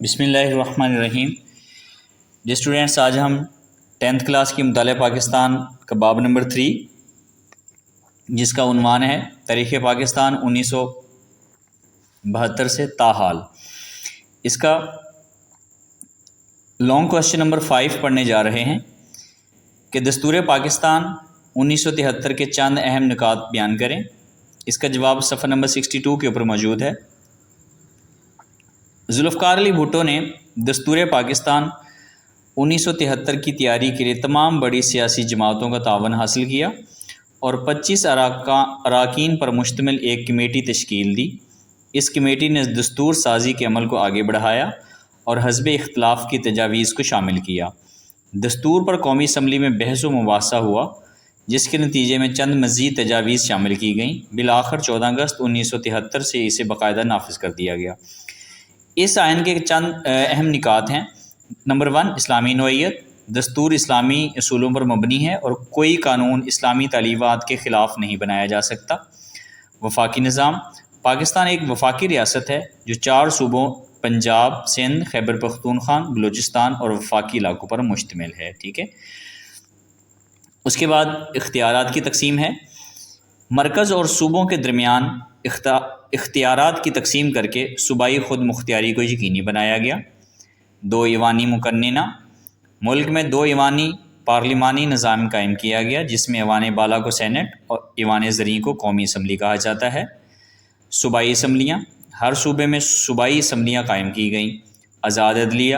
بسم اللہ الرحمن الرحیم۔ جی اسٹوڈینٹس، آج ہم 10th کلاس کی مطالعہ پاکستان کا باب نمبر 3 جس کا عنوان ہے تاریخ پاکستان 1972 سے تاحال، اس کا لانگ کوشچن نمبر 5 پڑھنے جا رہے ہیں کہ دستور پاکستان 1973 کے چند اہم نکات بیان کریں۔ اس کا جواب صفحہ نمبر 62 کے اوپر موجود ہے۔ ذوالفقار علی بھٹو نے دستور پاکستان 1973 کی تیاری کے لیے تمام بڑی سیاسی جماعتوں کا تعاون حاصل کیا اور 25 اراکین پر مشتمل ایک کمیٹی تشکیل دی۔ اس کمیٹی نے دستور سازی کے عمل کو آگے بڑھایا اور حزب اختلاف کی تجاویز کو شامل کیا۔ دستور پر قومی اسمبلی میں بحث و مباحثہ ہوا، جس کے نتیجے میں چند مزید تجاویز شامل کی گئیں۔ بالآخر 14 اگست 1973 سے اسے باقاعدہ نافذ کر دیا گیا۔ اس آئین کے چند اہم نکات ہیں۔ نمبر 1، اسلامی نوعیت۔ دستور اسلامی اصولوں پر مبنی ہے اور کوئی قانون اسلامی تعلیمات کے خلاف نہیں بنایا جا سکتا۔ وفاقی نظام۔ پاکستان ایک وفاقی ریاست ہے جو 4 صوبوں پنجاب، سندھ، خیبر پختونخوا، بلوچستان اور وفاقی علاقوں پر مشتمل ہے۔ ٹھیک ہے۔ اس کے بعد اختیارات کی تقسیم ہے۔ مرکز اور صوبوں کے درمیان اختیارات کی تقسیم کر کے صوبائی خود مختاری کو یقینی بنایا گیا۔ 2 ایوانی مقننہ۔ ملک میں 2 ایوانی پارلیمانی نظام قائم کیا گیا، جس میں ایوان بالا کو سینٹ اور ایوان زرعی کو قومی اسمبلی کہا جاتا ہے۔ صوبائی اسمبلیاں۔ ہر صوبے میں صوبائی اسمبلیاں قائم کی گئیں۔ آزاد عدلیہ۔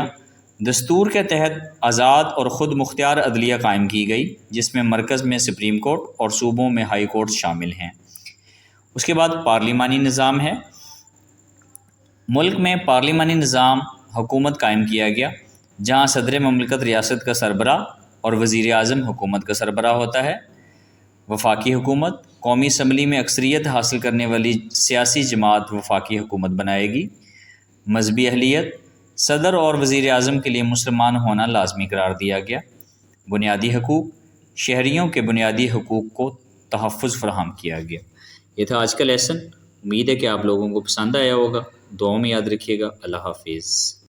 دستور کے تحت آزاد اور خود مختار عدلیہ قائم کی گئی، جس میں مرکز میں سپریم کورٹ اور صوبوں میں ہائی کورٹ شامل ہیں۔ اس کے بعد پارلیمانی نظام ہے۔ ملک میں پارلیمانی نظام حکومت قائم کیا گیا، جہاں صدر مملکت ریاست کا سربراہ اور وزیر اعظم حکومت کا سربراہ ہوتا ہے۔ وفاقی حکومت۔ قومی اسمبلی میں اکثریت حاصل کرنے والی سیاسی جماعت وفاقی حکومت بنائے گی۔ مذہبی اہلیت۔ صدر اور وزیر اعظم کے لیے مسلمان ہونا لازمی قرار دیا گیا۔ بنیادی حقوق۔ شہریوں کے بنیادی حقوق کو تحفظ فراہم کیا گیا۔ یہ تھا آج کا لیسن۔ امید ہے کہ آپ لوگوں کو پسند آیا ہوگا۔ دعاؤں میں یاد رکھیے گا۔ اللہ حافظ۔